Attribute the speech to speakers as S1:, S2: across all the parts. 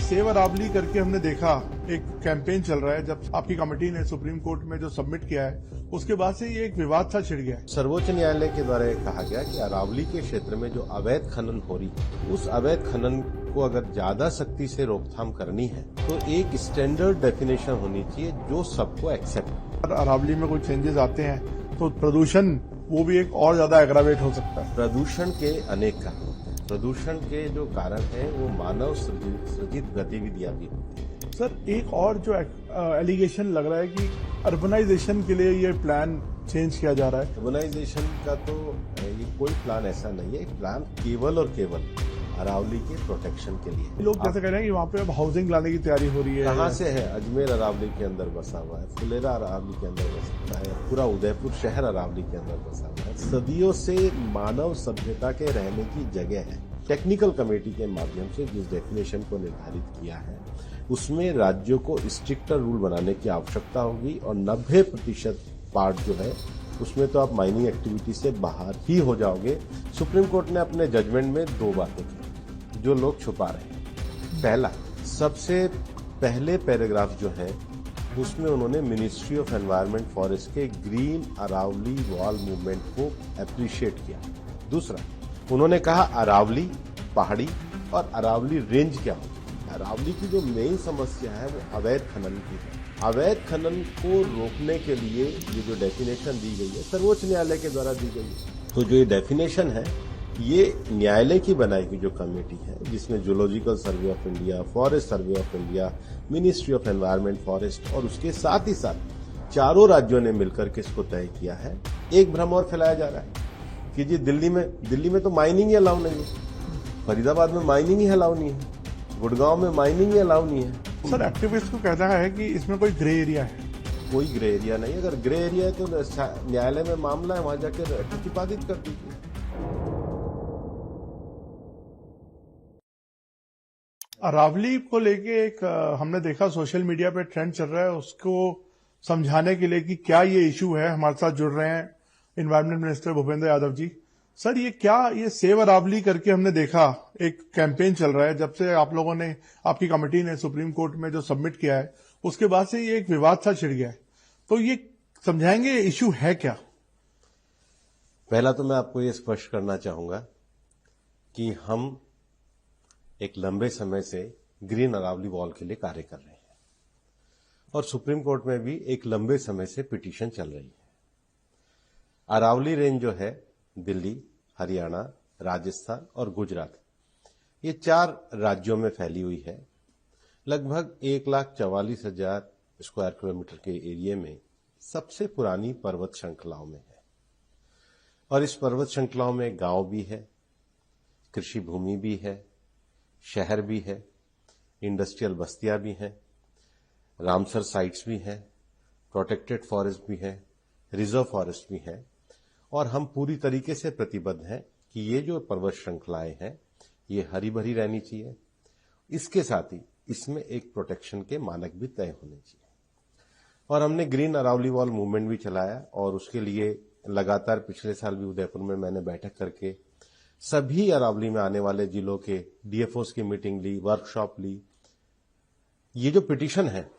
S1: Save Aravalli करके हमने देखा एक कैंपेन चल रहा है। जब आपकी कमेटी ने सुप्रीम कोर्ट में जो सबमिट किया है उसके बाद से ये एक विवाद सा छिड़ गया है।
S2: सर्वोच्च न्यायालय के द्वारा कहा गया कि अरावली के क्षेत्र में जो अवैध खनन हो रही है उस अवैध खनन को अगर ज्यादा सख्ती से रोकथाम करनी है तो एक स्टैंडर्ड डेफिनेशन होनी चाहिए जो सबको एक्सेप्ट।
S1: अरावली में कोई चेंजेस आते हैं तो प्रदूषण वो भी एक और ज्यादा एग्रावेट हो सकता है।
S2: प्रदूषण के अनेक कारण होते हैं। प्रदूषण के जो कारण है वो मानव सृजित गतिविधियां भी होती है।
S1: सर एक और जो एलिगेशन लग रहा है कि अर्बनाइजेशन के लिए ये प्लान चेंज किया जा रहा है।
S2: अर्बनाइजेशन का तो ये कोई प्लान ऐसा नहीं है। प्लान केवल और केवल अरावली के प्रोटेक्शन के लिए।
S1: लोग जैसे कह रहे हैं कि वहाँ पे अब हाउसिंग लाने की तैयारी हो रही है।
S2: कहाँ से है? अजमेर अरावली के अंदर बसा हुआ है, फुलेरा अरावली के अंदर बसा हुआ है, पूरा उदयपुर शहर अरावली के अंदर बसा हुआ है। सदियों से मानव सभ्यता के रहने की जगह है। टेक्निकल कमेटी के माध्यम से जिस डेफिनेशन को निर्धारित किया है उसमें राज्यों को स्ट्रिक्टर रूल बनाने की आवश्यकता होगी और 90% पार्ट जो है उसमें तो आप माइनिंग एक्टिविटी से बाहर ही हो जाओगे। सुप्रीम कोर्ट ने अपने जजमेंट में 2 बातें की जो लोग छुपा रहे हैं। पहला, सबसे पहले पैराग्राफ जो है उसमें उन्होंने मिनिस्ट्री ऑफ एनवायरनमेंट फॉरेस्ट के ग्रीन अरावली वॉल मूवमेंट को अप्रिशिएट किया। दूसरा, उन्होंने कहा अरावली पहाड़ी और अरावली रेंज क्या होगी। अरावली की जो मेन समस्या है वो अवैध खनन की है। अवैध खनन को रोकने के लिए ये जो डेफिनेशन दी गई है सर्वोच्च न्यायालय के द्वारा दी गई है। तो जो ये डेफिनेशन है ये न्यायालय की बनाई हुई जो कमेटी है जिसमें zoological survey of India, forest survey of India, ministry of environment forest और उसके साथ ही साथ चारों राज्यों ने मिलकर के इसको तय किया है। एक भ्रम और फैलाया जा रहा है कि जी दिल्ली में तो माइनिंग ही अलाउ नहीं है, फरीदाबाद में माइनिंग ही अलाउ नहीं है, गुड़गांव में माइनिंग ही अलाउ नहीं है।
S1: सर एक्टिविस्ट को कहता है कि इसमें कोई ग्रे एरिया है।
S2: कोई ग्रे एरिया नहीं। अगर ग्रे एरिया है तो न्यायालय में मामला है, वहां जाकर प्रतिपादित कर दीजिए।
S1: अरावली को लेके एक हमने देखा सोशल मीडिया पे ट्रेंड चल रहा है, उसको समझाने के लिए कि क्या ये इशू है। हमारे साथ जुड़ रहे हैं environment minister Bhupendra Yadav ji. Sir ये सेव अरावली करके हमने देखा एक कैंपेन चल रहा है। जब से आप लोगों ने, आपकी कमेटी ने सुप्रीम कोर्ट में जो सबमिट किया है उसके बाद से ये एक विवाद सा छिड़ गया है। तो ये समझाएंगे इशू है क्या?
S2: पहला तो मैं आपको ये स्पष्ट करना चाहूंगा कि हम एक लंबे समय से ग्रीन अरावली वॉल के लिए कार्य कर रहे हैं और सुप्रीम कोर्ट में भी एक लंबे समय से पिटीशन चल रही है। अरावली रेंज जो है दिल्ली, हरियाणा, राजस्थान और गुजरात, ये 4 राज्यों में फैली हुई है। लगभग 1,44,000 स्क्वायर किलोमीटर के एरिया में सबसे पुरानी पर्वत श्रृंखलाओं में है और इस पर्वत श्रृंखलाओं में गांव भी है, कृषि भूमि भी है, शहर भी है, इंडस्ट्रियल बस्तियां भी हैं, रामसर साइट्स भी हैं, प्रोटेक्टेड फॉरेस्ट भी है, रिजर्व फॉरेस्ट भी है और हम पूरी तरीके से प्रतिबद्ध हैं कि ये जो पर्वत श्रृंखलाएं हैं ये हरी भरी रहनी चाहिए। इसके साथ ही इसमें एक प्रोटेक्शन के मानक भी तय होने चाहिए और हमने ग्रीन अरावली वॉल मूवमेंट भी चलाया और उसके लिए लगातार पिछले साल भी उदयपुर में मैंने बैठक करके सभी अरावली में आने वाले जिलों के डीएफओस की मीटिंग ली, वर्कशॉप ली। ये जो पिटीशन है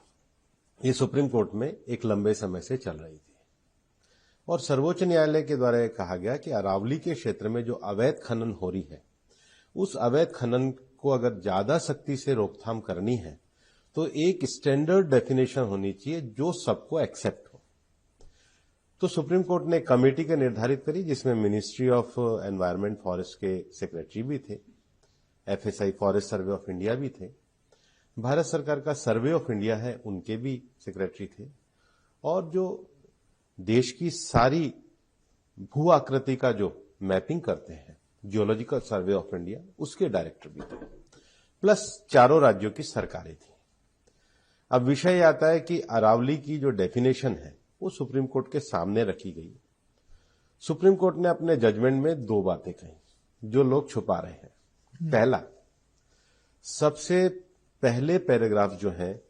S2: ये सुप्रीम कोर्ट में एक लंबे समय से चल रही थी और सर्वोच्च न्यायालय के द्वारा कहा गया कि अरावली के क्षेत्र में जो अवैध खनन हो रही है उस अवैध खनन को अगर ज्यादा सख्ती से रोकथाम करनी है तो एक स्टैंडर्ड डेफिनेशन होनी चाहिए जो सबको एक्सेप्ट हो। तो सुप्रीम कोर्ट ने कमेटी के निर्धारित करी जिसमें मिनिस्ट्री ऑफ एनवायरनमेंट फॉरेस्ट के सेक्रेटरी भी थे, FSI forest survey of India भी थे, भारत सरकार का सर्वे ऑफ इंडिया है उनके भी सेक्रेटरी थे और जो देश की सारी भू आकृति का जो मैपिंग करते हैं जियोलॉजिकल सर्वे ऑफ इंडिया उसके डायरेक्टर भी थे, प्लस चारों राज्यों की सरकारें थी। अब विषय आता है कि अरावली की जो डेफिनेशन है वो सुप्रीम कोर्ट के सामने रखी गई। सुप्रीम कोर्ट ने अपने जजमेंट में 2 बातें कही जो लोग छुपा रहे हैं। पहला, सबसे पहले पैराग्राफ जो है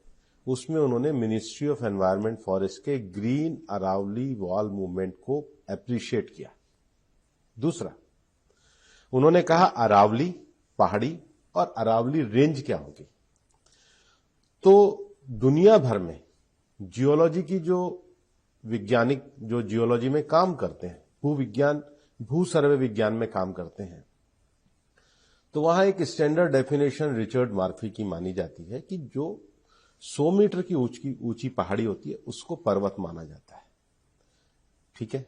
S2: उसमें उन्होंने मिनिस्ट्री ऑफ एनवायरनमेंट फॉरेस्ट के ग्रीन अरावली वॉल मूवमेंट को अप्रिशिएट किया। दूसरा, उन्होंने कहा अरावली पहाड़ी और अरावली रेंज क्या होगी। तो दुनिया भर में जियोलॉजी की जो वैज्ञानिक जो जियोलॉजी में काम करते हैं, भूविज्ञान भू सर्वे विज्ञान में काम करते हैं, तो वहां एक स्टैंडर्ड डेफिनेशन रिचर्ड मार्फी की मानी जाती है कि जो 100 मीटर की ऊंची पहाड़ी होती है उसको पर्वत माना जाता है। ठीक है,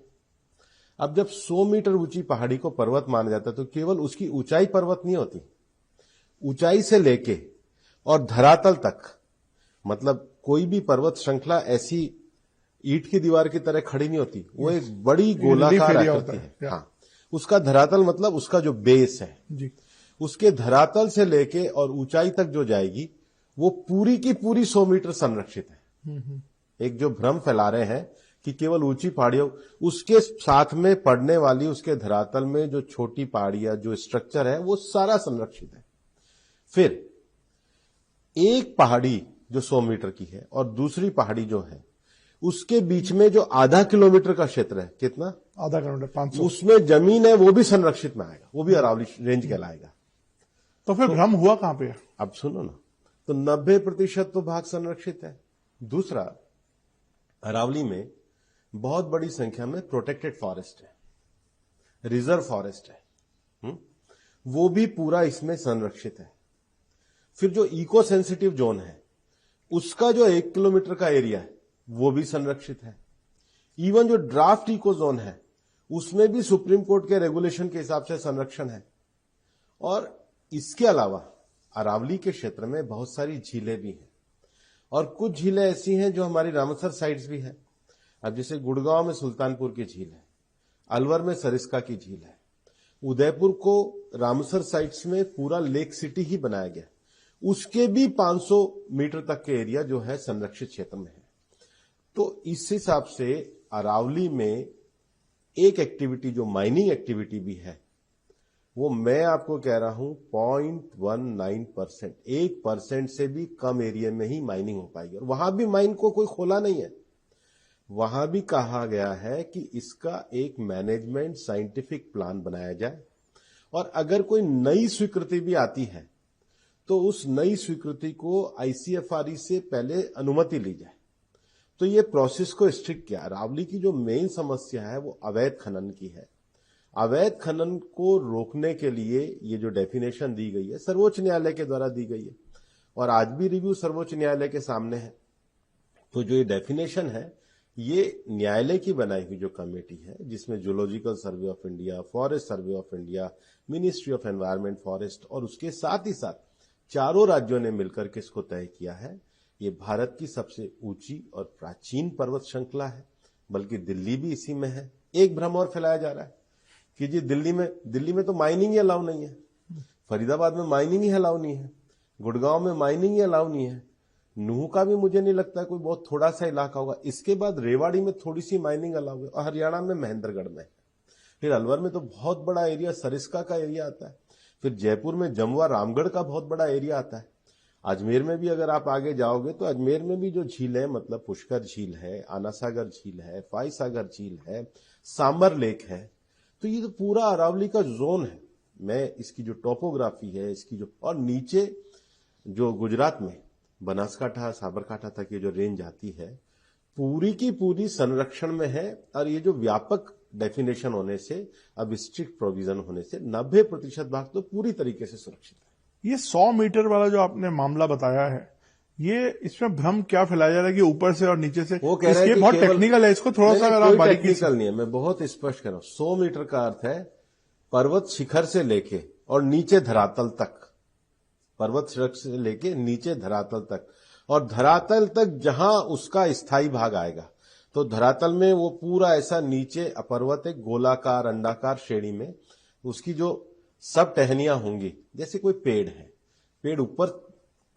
S2: अब जब 100 मीटर ऊंची पहाड़ी को पर्वत माना जाता है तो केवल उसकी ऊंचाई पर्वत नहीं होती, ऊंचाई से लेके और धरातल तक, मतलब कोई भी पर्वत श्रृंखला ऐसी ईंट की दीवार की तरह खड़ी नहीं होती, वो एक बड़ी गोलाकार आकृति है। हाँ, उसका धरातल मतलब उसका जो बेस है
S1: जी,
S2: उसके धरातल से लेके और ऊंचाई तक जो जाएगी वो पूरी की पूरी 100 मीटर संरक्षित है। एक जो भ्रम फैला रहे हैं कि केवल ऊंची पहाड़ियों, उसके साथ में पड़ने वाली उसके धरातल में जो छोटी पहाड़ियां जो स्ट्रक्चर है वो सारा संरक्षित है। फिर एक पहाड़ी जो 100 मीटर की है और दूसरी पहाड़ी जो है उसके बीच में जो आधा किलोमीटर का क्षेत्र है, कितना,
S1: आधा किलोमीटर 500,
S2: उसमें जमीन है वो भी संरक्षित में आएगा, वो भी अरावली रेंज कहलाएगा।
S1: तो फिर भ्रम हुआ कहां पे?
S2: अब सुनो ना, तो 90% तो भाग संरक्षित है। दूसरा, अरावली में बहुत बड़ी संख्या में प्रोटेक्टेड फॉरेस्ट है, रिजर्व फॉरेस्ट है, वो भी पूरा इसमें संरक्षित है। फिर जो इको सेंसिटिव जोन है उसका जो 1 किलोमीटर का एरिया है वो भी संरक्षित है। इवन जो ड्राफ्ट इको जोन है उसमें भी सुप्रीम कोर्ट के रेगुलेशन के हिसाब से संरक्षण है। और इसके अलावा अरावली के क्षेत्र में बहुत सारी झीलें भी हैं और कुछ झीलें ऐसी हैं जो हमारी रामसर साइट्स भी है। अब जैसे गुड़गांव में सुल्तानपुर की झील है, अलवर में सरिस्का की झील है, उदयपुर को रामसर साइट्स में पूरा लेक सिटी ही बनाया गया, उसके भी 500 मीटर तक के एरिया जो है संरक्षित क्षेत्र में है। तो इस हिसाब से अरावली में एक एक्टिविटी जो माइनिंग एक्टिविटी भी है वो मैं आपको कह रहा हूं 0.19%, 1% से भी कम एरिया में ही माइनिंग हो पाएगी। और वहां भी माइन को कोई खोला नहीं है, वहां भी कहा गया है कि इसका एक मैनेजमेंट साइंटिफिक प्लान बनाया जाए और अगर कोई नई स्वीकृति भी आती है तो उस नई स्वीकृति को आईसीएफआरई से पहले अनुमति ली जाए। तो ये प्रोसेस को स्ट्रिक्ट किया। अरावली की जो मेन समस्या है वो अवैध खनन की है। अवैध खनन को रोकने के लिए ये जो डेफिनेशन दी गई है सर्वोच्च न्यायालय के द्वारा दी गई है और आज भी रिव्यू सर्वोच्च न्यायालय के सामने है। तो जो ये डेफिनेशन है ये न्यायालय की बनाई हुई जो कमेटी है जिसमें zoological survey of India, forest survey of India, ministry of environment, forest और उसके साथ ही साथ चारों राज्यों ने मिलकर के इसको तय किया है। ये भारत की सबसे ऊंची और प्राचीन पर्वत श्रृंखला है, बल्कि दिल्ली भी इसी में है। एक भ्रम और फैलाया जा रहा है कि जी दिल्ली में तो माइनिंग ही अलाउ नहीं है, फरीदाबाद में माइनिंग ही अलाउ नहीं है, गुड़गांव में माइनिंग ही अलाउ नहीं है, नूह का भी मुझे नहीं लगता कोई बहुत थोड़ा सा इलाका होगा, इसके बाद रेवाड़ी में थोड़ी सी माइनिंग अलाउ है और हरियाणा में महेंद्रगढ़ में है। फिर अलवर में तो बहुत बड़ा एरिया सरिस्का का एरिया आता है, फिर जयपुर में जमुआ रामगढ़ का बहुत बड़ा एरिया आता है। अजमेर में भी अगर आप आगे जाओगे तो अजमेर में भी जो झील है, मतलब पुष्कर झील है, आनासागर झील है, फाईसागर झील है, सांबर लेक है, तो ये तो पूरा अरावली का जोन है। मैं इसकी जो टोपोग्राफी है इसकी जो, और नीचे जो गुजरात में बनासकांठा साबरकांठा तक ये जो रेंज आती है पूरी की पूरी संरक्षण में है। और ये जो व्यापक डेफिनेशन होने से, अब स्ट्रिक्ट प्रोविजन होने से 90% भाग तो पूरी तरीके से सुरक्षित है।
S1: ये 100 मीटर वाला जो आपने मामला बताया है, ये इसमें भ्रम क्या फैलाया जा रहा है कि ऊपर से और नीचे से?
S2: वो कह रहे हैं कि
S1: बहुत टेक्निकल है, इसको थोड़ा सा अगर आप बारीकी से।
S2: टेक्निकल नहीं है, मैं बहुत स्पष्ट कर रहा हूं। 100 मीटर का अर्थ है पर्वत शिखर से लेके और नीचे धरातल तक, पर्वत शिखर से लेके नीचे धरातल तक, और धरातल तक जहां उसका स्थायी भाग आएगा, तो धरातल में वो पूरा ऐसा नीचे पर्वत एक गोलाकार अंडाकार श्रेणी में उसकी जो सब टहनियां होंगी, जैसे कोई पेड़ है, पेड़ ऊपर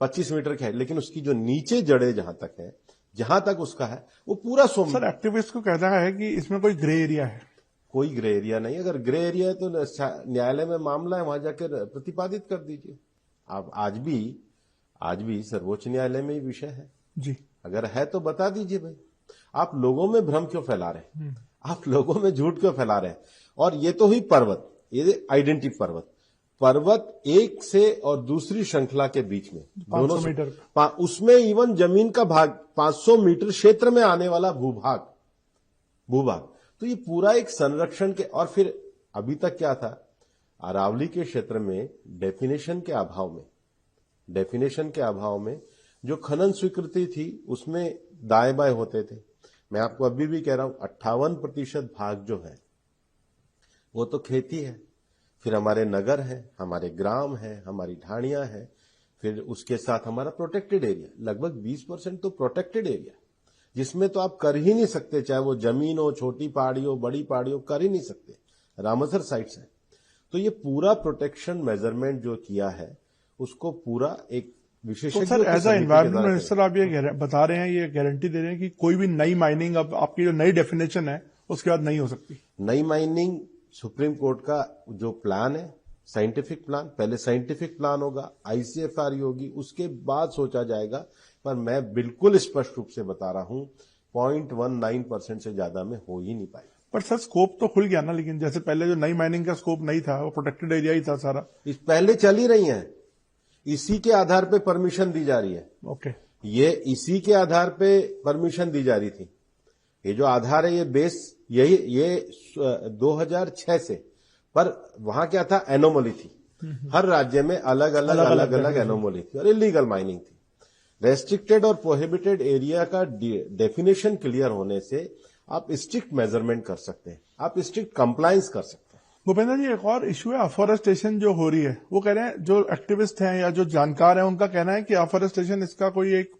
S2: 25 मीटर का है लेकिन उसकी जो नीचे जड़े जहां तक है, जहां तक उसका है वो पूरा 100 मीटर।
S1: सर, एक्टिविस्ट को कहना है कि इसमें कोई ग्रे एरिया है।
S2: कोई ग्रे एरिया नहीं। अगर ग्रे एरिया है तो न्यायालय में मामला है, वहां जाकर प्रतिपादित कर दीजिए। आप आज भी सर्वोच्च न्यायालय में ही विषय है
S1: जी,
S2: अगर है तो बता दीजिए भाई। आप लोगों में भ्रम क्यों फैला रहे हैं, आप लोगों में झूठ क्यों फैला रहे हैं? और ये तो हुई पर्वत, ये आइडेंटिटी पर्वत। पर्वत एक से और दूसरी श्रृंखला के बीच में
S1: 500 मीटर
S2: उसमें इवन जमीन का भाग 500 मीटर क्षेत्र में आने वाला भूभाग तो ये पूरा एक संरक्षण के। और फिर अभी तक क्या था, अरावली के क्षेत्र में डेफिनेशन के अभाव में जो खनन स्वीकृति थी उसमें दाएं बाएं होते थे। मैं आपको अभी भी कह रहा हूं 58% भाग जो है वो तो खेती है, फिर हमारे नगर है, हमारे ग्राम है, हमारी ढाणियां है, फिर उसके साथ हमारा प्रोटेक्टेड एरिया, लगभग 20% तो प्रोटेक्टेड एरिया जिसमें तो आप कर ही नहीं सकते, चाहे वो जमीन हो, छोटी पहाड़ी हो, बड़ी पहाड़ी हो, कर ही नहीं सकते। रामसर साइट्स है। तो ये पूरा प्रोटेक्शन मेजरमेंट जो किया है उसको पूरा एक विशेषज्ञ।
S1: तो sir as a environment minister आप ये बता रहे हैं, ये गारंटी दे रहे हैं कि कोई भी नई माइनिंग, अब आपकी जो नई डेफिनेशन है उसके बाद नहीं हो सकती
S2: नई माइनिंग। सुप्रीम कोर्ट का जो प्लान है, साइंटिफिक प्लान, पहले साइंटिफिक प्लान होगा, आईसीएफआर होगी, उसके बाद सोचा जाएगा। पर मैं बिल्कुल स्पष्ट रूप से बता रहा हूं 0.19% से ज्यादा में हो ही नहीं पाएगा।
S1: पर सर स्कोप तो खुल गया ना, लेकिन जैसे पहले जो नई माइनिंग का स्कोप नहीं था, वो प्रोटेक्टेड एरिया ही था सारा।
S2: इस पहले चल ही रही है, इसी के आधार पे परमिशन दी जा रही है।
S1: ओके,
S2: ये इसी के आधार पे परमिशन दी जा रही थी। ये जो आधार है, ये बेस ये 2006 से। पर वहां क्या था, एनोमली थी। हर राज्य में अलग अलग एनोमली थी और इलीगल माइनिंग थी। रेस्ट्रिक्टेड और प्रोहिबिटेड एरिया का डेफिनेशन क्लियर होने से आप स्ट्रिक्ट मेजरमेंट कर सकते हैं, आप स्ट्रिक्ट कंप्लायंस कर सकते हैं।
S1: भूपेंद्र जी, एक और इश्यू है अफॉरेस्टेशन जो हो रही है। वो कह रहे हैं, जो एक्टिविस्ट हैं या जो जानकार हैं, उनका कहना है कि अफॉरेस्टेशन इसका कोई एक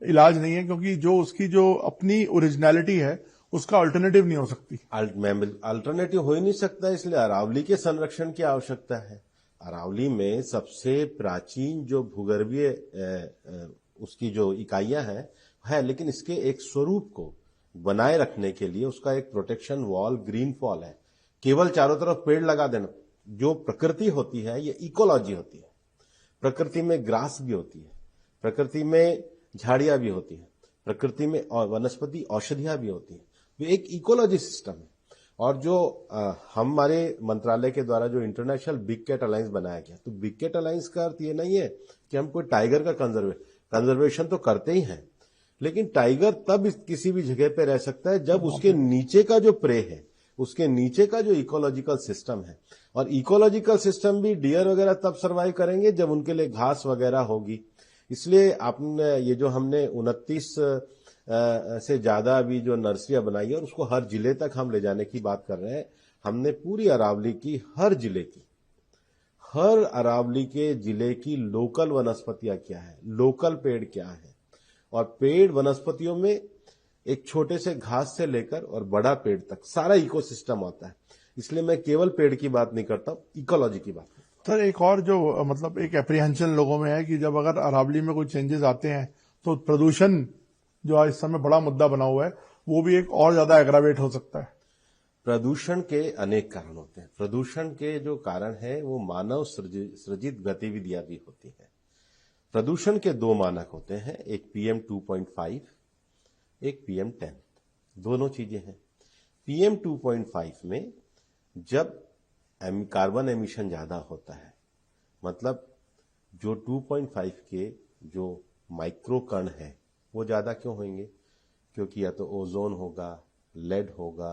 S1: इलाज नहीं है, क्योंकि जो उसकी जो अपनी ओरिजिनलिटी है उसका अल्टरनेटिव नहीं हो सकती।
S2: अल्टरनेटिव हो ही नहीं सकता, इसलिए अरावली के संरक्षण की आवश्यकता है। अरावली में सबसे प्राचीन जो भूगर्भीय उसकी जो इकाइयां है, लेकिन इसके एक स्वरूप को बनाए रखने के लिए उसका एक प्रोटेक्शन वॉल ग्रीन फॉल है। केवल चारों तरफ पेड़ लगा देना, जो प्रकृति होती है ये इकोलॉजी होती है। प्रकृति में ग्रास भी होती है, प्रकृति में झाड़ियां भी होती है, प्रकृति में वनस्पति औषधियां भी होती है। ये एक इकोलॉजी सिस्टम है। और जो हमारे मंत्रालय के द्वारा जो इंटरनेशनल बिग कैट अलायंस बनाया गया, तो बिग कैट अलायंस का अर्थ ये नहीं है कि हम कोई टाइगर का कंजर्वेशन तो करते ही हैं, लेकिन टाइगर तब किसी भी जगह पे रह सकता है जब उसके नीचे का जो प्रे है, उसके नीचे का जो इकोलॉजिकल सिस्टम है। और इकोलॉजिकल सिस्टम भी डियर वगैरह तब सर्वाइव करेंगे जब उनके लिए घास वगैरह होगी। इसलिए आपने ये जो हमने 29 से ज्यादा अभी जो नर्सरियां बनाई है और उसको हर जिले तक हम ले जाने की बात कर रहे हैं। हमने पूरी अरावली की हर अरावली के जिले की लोकल वनस्पतियां क्या है, लोकल पेड़ क्या है, और पेड़ वनस्पतियों में एक छोटे से घास से लेकर और बड़ा पेड़ तक सारा इकोसिस्टम आता है। इसलिए मैं केवल पेड़ की बात नहीं करता, इकोलॉजी की बात करता हूं।
S1: सर एक और जो मतलब एक एप्रीहेंशन लोगों में है कि जब अगर अरावली में कोई चेंजेस आते हैं तो प्रदूषण जो आज इस समय बड़ा मुद्दा बना हुआ है, वो भी एक और ज्यादा एग्रावेट हो सकता है।
S2: प्रदूषण के अनेक कारण होते हैं। प्रदूषण के जो कारण है वो मानव सृजित गतिविधियां भी होती हैं। प्रदूषण के दो मानक होते हैं, एक PM 2.5, एक PM 10। दोनों चीजें हैं। PM 2.5 में जब कार्बन एमिशन ज्यादा होता है, मतलब जो 2.5 के जो माइक्रो कण है वो ज्यादा क्यों होंगे? क्योंकि या तो ओजोन होगा, लेड होगा,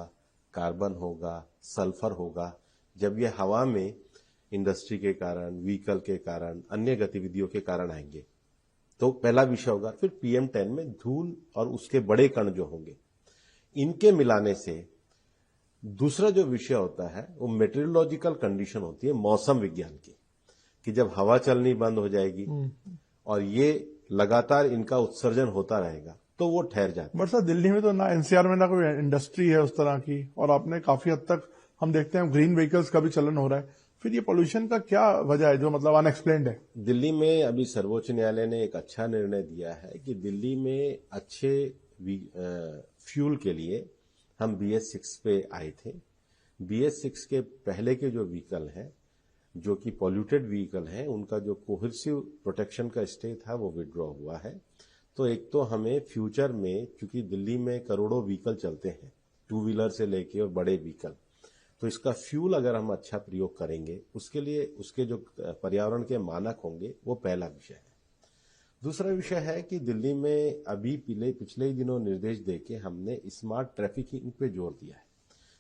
S2: कार्बन होगा, सल्फर होगा। जब ये हवा में इंडस्ट्री के कारण, व्हीकल के कारण, अन्य गतिविधियों के कारण आएंगे, तो पहला विषय होगा। फिर PM 10 में धूल और उसके बड़े कण जो होंगे, इनके मिलाने से दूसरा जो विषय होता है वो मेटेरियोलॉजिकल कंडीशन होती है, मौसम विज्ञान की, कि जब हवा चलनी बंद हो जाएगी और ये लगातार इनका उत्सर्जन होता रहेगा तो वो ठहर जाता है।
S1: बट सर दिल्ली में तो ना NCR में ना कोई इंडस्ट्री है उस तरह की, और आपने काफी हद तक हम देखते हैं ग्रीन व्हीकल्स का भी चलन हो रहा है। फिर ये पोल्यूशन का क्या वजह है जो मतलब अनएक्सप्लेन्ड है?
S2: दिल्ली में अभी सर्वोच्च न्यायालय ने एक अच्छा निर्णय दिया है कि दिल्ली में अच्छे फ्यूल के लिए हम BS6 पे आए थे। BS6 के पहले के जो व्हीकल हैं, जो कि पॉल्यूटेड व्हीकल हैं, उनका जो कोहेसिव प्रोटेक्शन का स्टे था वो विड्रॉ हुआ है। तो एक तो हमें फ्यूचर में, क्योंकि दिल्ली में करोड़ों व्हीकल चलते हैं, टू व्हीलर से लेके और बड़े व्हीकल, तो इसका फ्यूल अगर हम अच्छा प्रयोग करेंगे, उसके लिए उसके जो पर्यावरण के मानक होंगे, वो पहला विषय है। दूसरा विषय है कि दिल्ली में अभी पिछले ही दिनों निर्देश देके हमने स्मार्ट ट्रैफिकिंग पे जोर दिया है।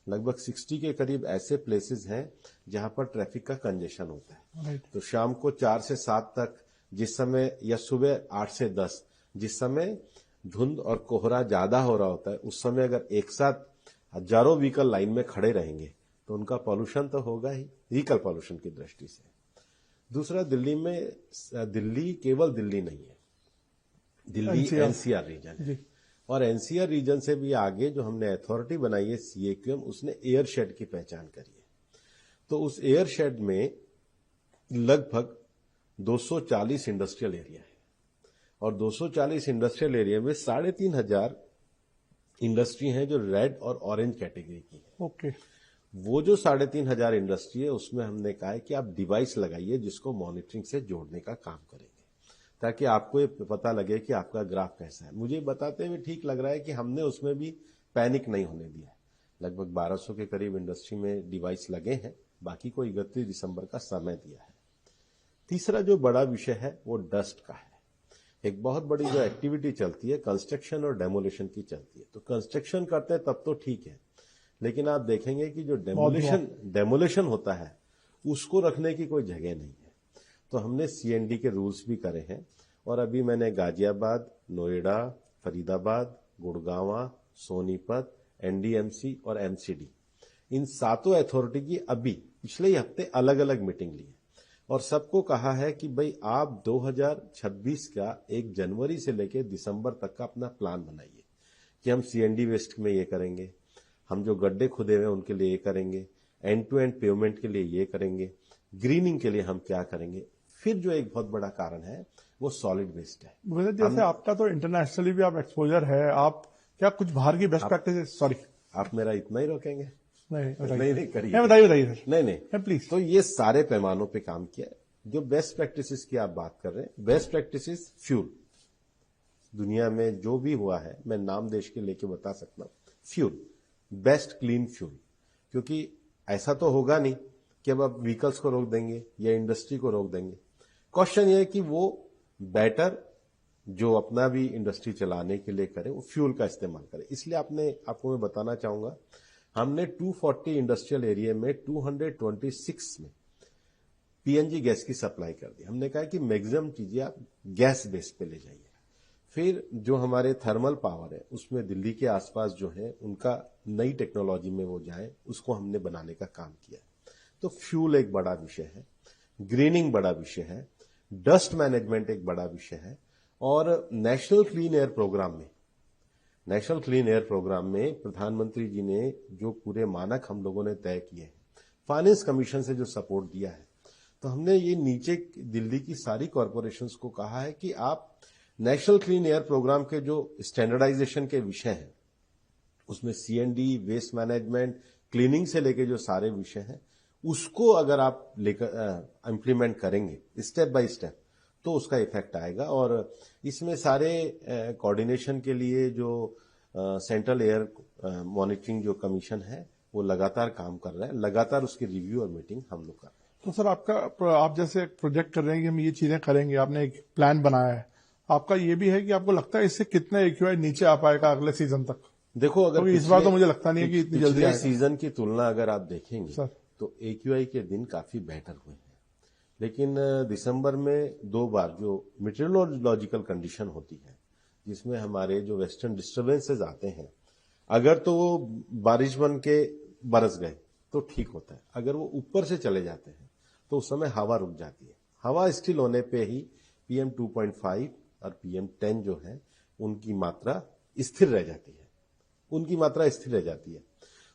S2: लगभग 60 के करीब ऐसे प्लेसेस हैं जहां पर ट्रैफिक का कंजेशन होता है। तो शाम को 4 से 7 तक जिस समय, या सुबह 8 से 10 जिस समय धुंध और कोहरा ज्यादा हो रहा होता है, उस समय अगर एक साथ हजारों व्हीकल लाइन में खड़े रहेंगे तो उनका पॉल्यूशन तो होगा ही, व्हीकल पॉल्यूशन की दृष्टि से। दूसरा, दिल्ली केवल दिल्ली नहीं है, दिल्ली एनसीआर रीजन है। और एनसीआर रीजन से भी आगे जो हमने अथॉरिटी बनाई है सीएक्यूएम, उसने एयर शेड की पहचान करी है। तो उस एयर शेड में लगभग 240 इंडस्ट्रियल एरिया है, और 240 इंडस्ट्रियल एरिया में 3,500 इंडस्ट्री हैं जो रेड और ऑरेंज कैटेगरी की है।
S1: ओके।
S2: वो जो 3,500 इंडस्ट्री है, उसमें हमने कहा है कि आप डिवाइस लगाइए जिसको मॉनिटरिंग से जोड़ने का काम करेंगे, ताकि आपको ये पता लगे कि आपका ग्राफ कैसा है। मुझे बताते हुए ठीक लग रहा है कि हमने उसमें भी पैनिक नहीं होने दिया है। लगभग 1200 के करीब इंडस्ट्री में डिवाइस लगे हैं, बाकी को 31 दिसंबर का समय दिया है। तीसरा जो बड़ा विषय है वो डस्ट का है। एक बहुत बड़ी जो एक्टिविटी चलती है कंस्ट्रक्शन और डेमोलिशन की चलती है। तो कंस्ट्रक्शन करते हैं तब तो ठीक है, लेकिन आप देखेंगे कि जो डेमोलिशन होता है उसको रखने की कोई जगह नहीं है। तो हमने सीएनडी के रूल्स भी करे हैं, और अभी मैंने गाजियाबाद, नोएडा, फरीदाबाद, गुड़गांव, सोनीपत, एनडीएमसी और एमसीडी, इन 7 अथॉरिटी की अभी पिछले ही हफ्ते अलग अलग मीटिंग ली है, और सबको कहा है कि भाई आप 2026 का 1 जनवरी से लेकर दिसंबर तक का अपना प्लान बनाइए कि हम सीएनडी वेस्ट में ये करेंगे, हम जो गड्ढे खुदे हुए उनके लिए ये करेंगे, एंड टू एंड पेवमेंट के लिए ये करेंगे, ग्रीनिंग के लिए हम क्या करेंगे। फिर जो एक बहुत बड़ा कारण है वो सॉलिड वेस्ट है।
S1: जैसे आपका तो इंटरनेशनली भी आप एक्सपोजर है, आप क्या कुछ बाहर की बेस्ट प्रैक्टिस, सॉरी
S2: आप मेरा इतना ही रोकेंगे?
S1: नहीं
S2: करिए,
S1: बताइए सर।
S2: नहीं
S1: प्लीज।
S2: तो ये सारे पैमानों पे काम किया। जो बेस्ट प्रैक्टिसेस की आप बात कर रहे हैं, बेस्ट प्रैक्टिसेस फ्यूल, दुनिया में जो भी हुआ है मैं नाम देश के लेके बता सकता हूं। फ्यूल, बेस्ट क्लीन फ्यूल, क्योंकि ऐसा तो होगा नहीं कि अब आप व्हीकल्स को रोक देंगे या इंडस्ट्री को रोक देंगे। क्वेश्चन ये है कि वो बेटर जो अपना भी इंडस्ट्री चलाने के लिए करे, वो फ्यूल का इस्तेमाल करे। इसलिए आपको मैं बताना चाहूंगा, हमने 240 इंडस्ट्रियल एरिया में 226 में पीएनजी गैस की सप्लाई कर दी। हमने कहा कि मैक्सिमम चीजें आप गैस बेस पे ले जाइए। फिर जो हमारे थर्मल पावर है उसमें दिल्ली के आसपास जो है उनका नई टेक्नोलॉजी में वो जाए, उसको हमने बनाने का काम किया। तो फ्यूल एक बड़ा विषय है, ग्रीनिंग बड़ा विषय है, डस्ट मैनेजमेंट एक बड़ा विषय है, और नेशनल क्लीन एयर प्रोग्राम में प्रधानमंत्री जी ने जो पूरे मानक हम लोगों ने तय किए हैं, फाइनेंस कमीशन से जो सपोर्ट दिया है, तो हमने ये नीचे दिल्ली की सारी कॉरपोरेशंस को कहा है कि आप नेशनल क्लीन एयर प्रोग्राम के जो स्टैंडर्डाइजेशन के विषय हैं, उसमें सीएनडी, वेस्ट मैनेजमेंट, क्लीनिंग से लेके जो सारे विषय हैं, उसको अगर आप लेकर इंप्लीमेंट करेंगे स्टेप बाय स्टेप, तो उसका इफेक्ट आएगा। और इसमें सारे कोऑर्डिनेशन के लिए जो सेंट्रल एयर मॉनिटरिंग जो कमीशन है वो लगातार काम कर रहा है, लगातार उसकी रिव्यू और मीटिंग हम लोग कर रहे हैं।
S1: तो सर आप जैसे प्रोजेक्ट कर रहे हैं कि हम ये चीजें करेंगे, आपने एक प्लान बनाया है, आपका ये भी है कि आपको लगता है इससे कितना एक्यूआई नीचे आ पाएगा अगले सीजन तक?
S2: देखो, अगर
S1: इस बार तो मुझे लगता नहीं है कि इतनी जल्दी आएगा।
S2: सीजन की तुलना अगर आप देखेंगे
S1: सर,
S2: तो एक्यूआई के दिन काफी बेहतर हुए हैं, लेकिन दिसंबर में 2 बार जो मीटेरोलॉजिकल कंडीशन होती है, जिसमें हमारे जो वेस्टर्न डिस्टर्बेंसेज आते हैं, अगर तो वो बारिश बन के बरस गए तो ठीक होता है, अगर वो ऊपर से चले जाते हैं तो उस समय हवा रुक जाती है। हवा स्टिल होने पे ही PM 2.5 और PM 10 जो है उनकी मात्रा स्थिर रह जाती है,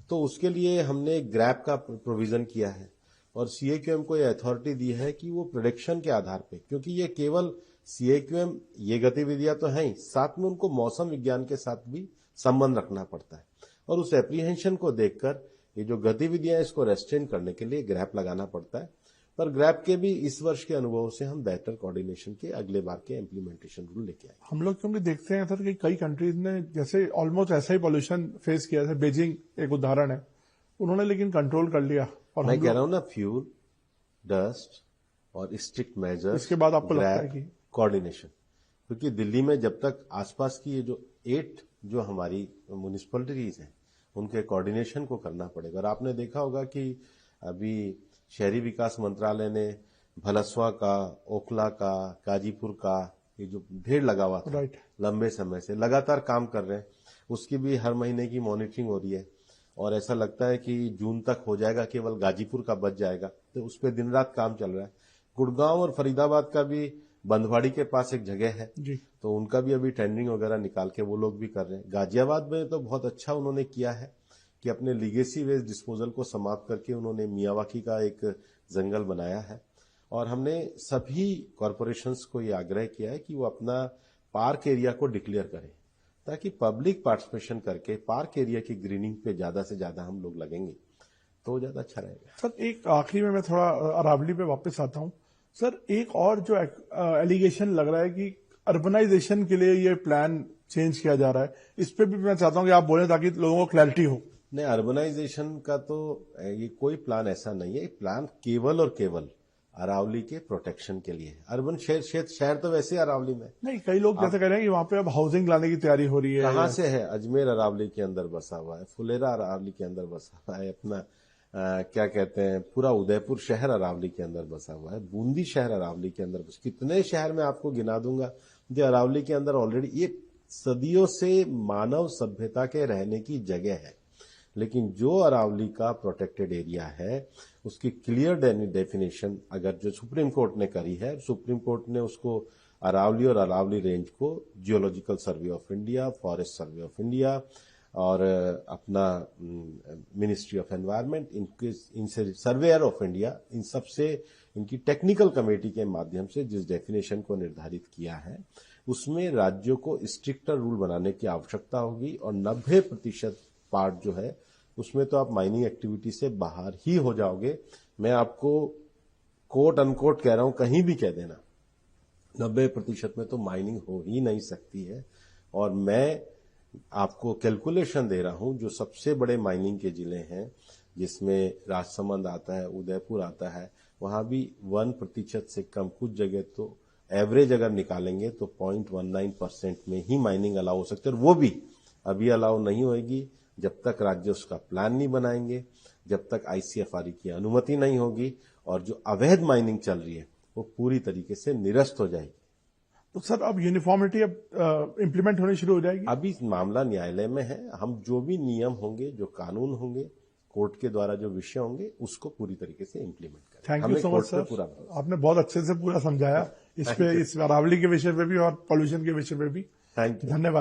S2: तो उसके लिए हमने ग्रैप का प्रोविजन किया है, और सीएक्यूएम को यह अथॉरिटी दी है कि वो प्रेडिक्शन के आधार पे, क्योंकि ये केवल सीएक्यूएम ये गतिविधियां तो हैं ही, साथ में उनको मौसम विज्ञान के साथ भी संबंध रखना पड़ता है, और उस एप्रीहेंशन को देखकर ये जो गतिविधियां इसको रेस्ट्रेन करने के लिए ग्रैप लगाना पड़ता है। पर ग्रैप के भी इस वर्ष के अनुभव से हम बेहतर कोऑर्डिनेशन के अगले बार के इम्प्लीमेंटेशन रूल लेके आए।
S1: हम लोग क्योंकि देखते हैं सर कि कई कंट्रीज ने जैसे ऑलमोस्ट ऐसा ही पॉल्यूशन फेस किया है, बीजिंग एक उदाहरण है, उन्होंने लेकिन कंट्रोल कर लिया। और
S2: मैं कह रहा हूं ना, फ्यूल, डस्ट और स्ट्रिक्ट मेजर्स,
S1: इसके बाद आपको लगता है कि
S2: कोऑर्डिनेशन, क्योंकि दिल्ली में जब तक आसपास की ये जो 8 जो हमारी म्युनिसिपैलिटीज हैं उनके कोऑर्डिनेशन को करना पड़ेगा। और आपने देखा होगा कि अभी शहरी विकास मंत्रालय ने भलसवा का, ओखला का, गाजीपुर का ये जो भीड़ लगा हुआ था
S1: राइट,
S2: लंबे समय से लगातार काम कर रहे हैं, उसकी भी हर महीने की मॉनिटरिंग हो रही है। और ऐसा लगता है कि जून तक हो जाएगा, केवल गाजीपुर का बच जाएगा, तो उस पर दिन रात काम चल रहा है। गुड़गांव और फरीदाबाद का भी बंदवाड़ी के पास एक जगह है,
S1: जी,
S2: तो उनका भी अभी टेंडरिंग वगैरह निकाल के वो लोग भी कर रहे हैं। गाजियाबाद में तो बहुत अच्छा उन्होंने किया है कि अपने लीगेसी वेस्ट डिस्पोजल को समाप्त करके उन्होंने मियावाकी का एक जंगल बनाया है। और हमने सभी कॉरपोरेशंस को ये आग्रह किया है कि वो अपना पार्क एरिया को डिक्लेयर करें, ताकि पब्लिक पार्टिसिपेशन करके पार्क एरिया की ग्रीनिंग पे ज्यादा से ज्यादा हम लोग लगेंगे तो ज्यादा अच्छा रहेगा।
S1: सर एक आखिरी में मैं थोड़ा अरावली पे वापस आता हूं। सर एक और जो एलिगेशन लग रहा है कि अर्बनाइजेशन के लिए ये प्लान चेंज किया जा रहा है, इस पे भी मैं चाहता हूं कि आप बोलें ताकि लोगों को क्लैरिटी हो।
S2: नहीं, अर्बनाइजेशन का तो ये कोई प्लान ऐसा नहीं है। प्लान केवल और केवल अरावली के प्रोटेक्शन के लिए है। अर्बन शहर तो वैसे अरावली में
S1: नहीं, कई लोग जैसे कह रहे हैं कि वहां पे अब हाउसिंग लाने की तैयारी हो रही है।
S2: कहां से है? अजमेर अरावली के अंदर बसा हुआ है, फुलेरा अरावली के अंदर बसा हुआ है, अपना क्या कहते हैं, पूरा उदयपुर शहर अरावली के अंदर बसा हुआ है, बूंदी शहर अरावली के अंदर बसा। कितने शहर में आपको गिना दूंगा जो अरावली के अंदर ऑलरेडी ये सदियों से मानव सभ्यता के रहने की जगह है। लेकिन जो अरावली का प्रोटेक्टेड एरिया है उसकी क्लियर डेफिनेशन अगर जो सुप्रीम कोर्ट ने करी है, सुप्रीम कोर्ट ने उसको अरावली और अरावली रेंज को geological survey of India, forest survey of India और अपना मिनिस्ट्री ऑफ एनवायरनमेंट, इनसे सर्वेयर ऑफ इंडिया, इन सब से इनकी टेक्निकल कमेटी के माध्यम से जिस डेफिनेशन को निर्धारित किया है उसमें राज्यों को स्ट्रिक्टर रूल बनाने की आवश्यकता होगी। और 90% पार्ट जो है उसमें तो आप माइनिंग एक्टिविटी से बाहर ही हो जाओगे। मैं आपको कोट अनकोट कह रहा हूं, कहीं भी कह देना 90% में तो माइनिंग हो ही नहीं सकती है। और मैं आपको कैलकुलेशन दे रहा हूं, जो सबसे बड़े माइनिंग के जिले हैं जिसमें राजसमंद आता है, उदयपुर आता है, वहां भी 1% से कम, कुछ जगह तो एवरेज अगर निकालेंगे तो 0.19% में ही माइनिंग अलाउ हो सकती है। और वो भी अभी अलाउ नहीं होगी जब तक राज्य उसका प्लान नहीं बनाएंगे, जब तक ICFRE की अनुमति नहीं होगी, और जो अवैध माइनिंग चल रही है वो पूरी तरीके से निरस्त हो जाएगी।
S1: तो सर अब यूनिफॉर्मिटी अब इम्प्लीमेंट होनी शुरू हो जाएगी?
S2: अभी मामला न्यायालय में है। हम जो भी नियम होंगे, जो कानून होंगे, कोर्ट के द्वारा जो विषय होंगे उसको पूरी तरीके से इम्प्लीमेंट करें।
S1: Thank you so much sir, आपने बहुत अच्छे से पूरा समझाया इस पे, इस अरावली के विषय पे भी और पॉल्यूशन के विषय पे भी।
S2: थैंक यू,
S1: धन्यवाद।